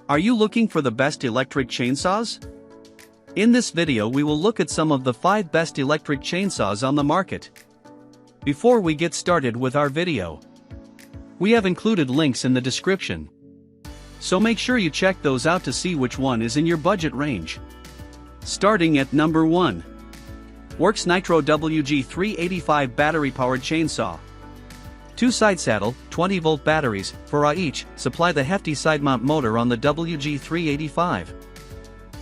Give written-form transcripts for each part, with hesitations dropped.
Are you looking for the best electric chainsaws? In this video we will look at some of the 5 best electric chainsaws on the market. Before we get started with our video, we have included links in the description, so make sure you check those out to see which one is in your budget range. Starting at number 1. Worx Nitro WG385 battery-powered chainsaw. 2 side saddle, 20-volt batteries, for each, supply the hefty side mount motor on the WG385.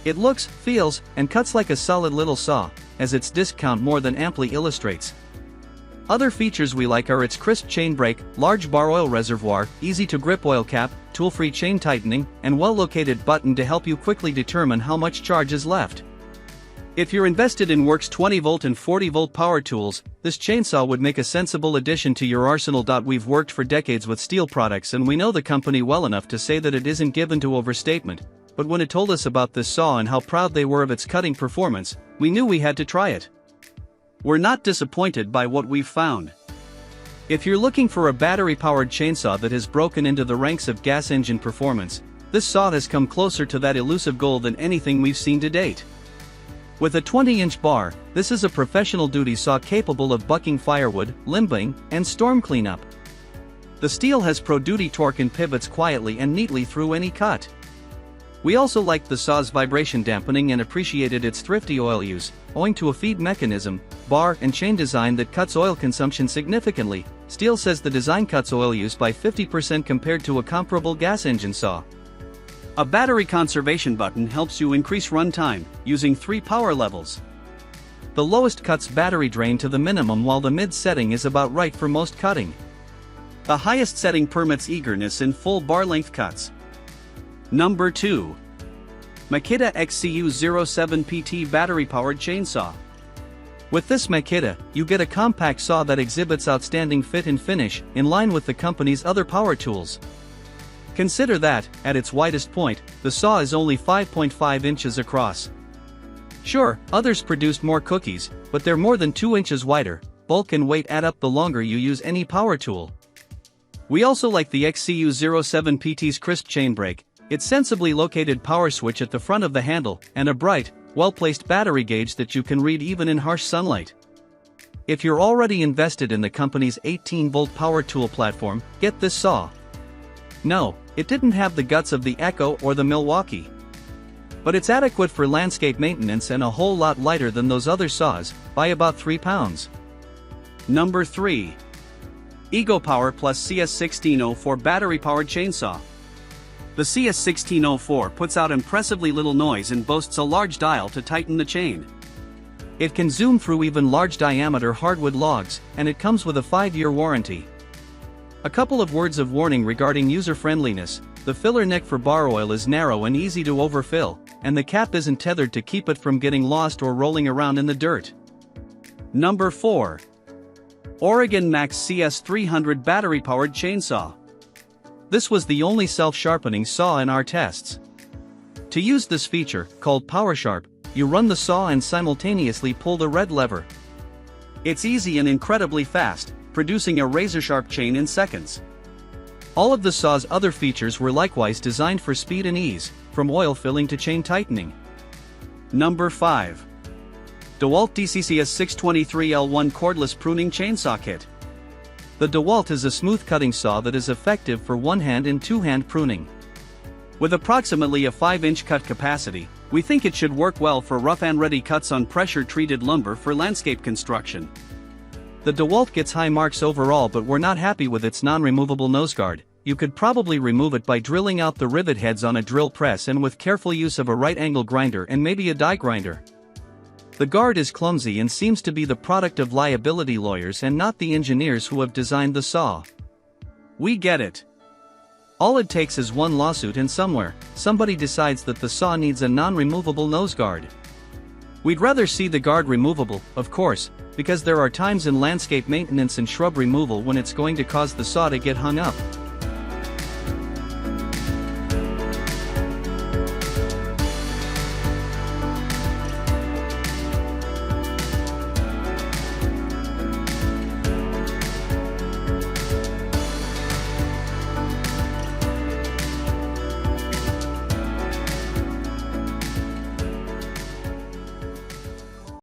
It looks, feels, and cuts like a solid little saw, as its disc count more than amply illustrates. Other features we like are its crisp chain brake, large bar oil reservoir, easy-to-grip oil cap, tool-free chain tightening, and well-located button to help you quickly determine how much charge is left. If you're invested in Worx 20-volt and 40-volt power tools, this chainsaw would make a sensible addition to your arsenal. We've worked for decades with steel products and we know the company well enough to say that it isn't given to overstatement, but when it told us about this saw and how proud they were of its cutting performance, we knew we had to try it. We're not disappointed by what we've found. If you're looking for a battery-powered chainsaw that has broken into the ranks of gas engine performance, this saw has come closer to that elusive goal than anything we've seen to date. With a 20-inch bar, this is a professional duty saw capable of bucking firewood, limbing, and storm cleanup. The steel has pro-duty torque and pivots quietly and neatly through any cut. We also liked the saw's vibration dampening and appreciated its thrifty oil use, owing to a feed mechanism, bar and chain design that cuts oil consumption significantly. Steel says the design cuts oil use by 50% compared to a comparable gas engine saw. A battery conservation button helps you increase runtime, using 3 power levels. The lowest cuts battery drain to the minimum while the mid setting is about right for most cutting. The highest setting permits eagerness in full bar length cuts. Number 2. Makita XCU07PT battery-powered chainsaw. With this Makita, you get a compact saw that exhibits outstanding fit and finish, in line with the company's other power tools. Consider that, at its widest point, the saw is only 5.5 inches across. Sure, others produced more cookies, but they're more than 2 inches wider. Bulk and weight add up the longer you use any power tool. We also like the XCU07PT's crisp chain brake, its sensibly located power switch at the front of the handle, and a bright, well-placed battery gauge that you can read even in harsh sunlight. If you're already invested in the company's 18-volt power tool platform, get this saw. No, it didn't have the guts of the Echo or the Milwaukee. But it's adequate for landscape maintenance and a whole lot lighter than those other saws, by about 3 pounds. Number 3. EcoPower Plus CS1604 battery-powered chainsaw. The CS1604 puts out impressively little noise and boasts a large dial to tighten the chain. It can zoom through even large-diameter hardwood logs, and it comes with a 5-year warranty. A couple of words of warning regarding user-friendliness: the filler neck for bar oil is narrow and easy to overfill, and the cap isn't tethered to keep it from getting lost or rolling around in the dirt. Number 4. Oregon Max CS300 battery-powered chainsaw. This was the only self-sharpening saw in our tests. To use this feature, called Power Sharp, you run the saw and simultaneously pull the red lever. It's easy and incredibly fast, producing a razor-sharp chain in seconds. All of the saw's other features were likewise designed for speed and ease, from oil filling to chain tightening. Number 5. DeWalt DCCS623L1 Cordless Pruning Chainsaw Kit. The DeWalt is a smooth-cutting saw that is effective for one-hand and two-hand pruning. With approximately a 5-inch cut capacity, we think it should work well for rough and ready cuts on pressure-treated lumber for landscape construction. The DeWalt gets high marks overall, but we're not happy with its non-removable noseguard. You could probably remove it by drilling out the rivet heads on a drill press and with careful use of a right-angle grinder and maybe a die grinder. The guard is clumsy and seems to be the product of liability lawyers and not the engineers who have designed the saw. We get it. All it takes is one lawsuit and somewhere, somebody decides that the saw needs a non-removable noseguard. We'd rather see the guard removable, of course, because there are times in landscape maintenance and shrub removal when it's going to cause the saw to get hung up.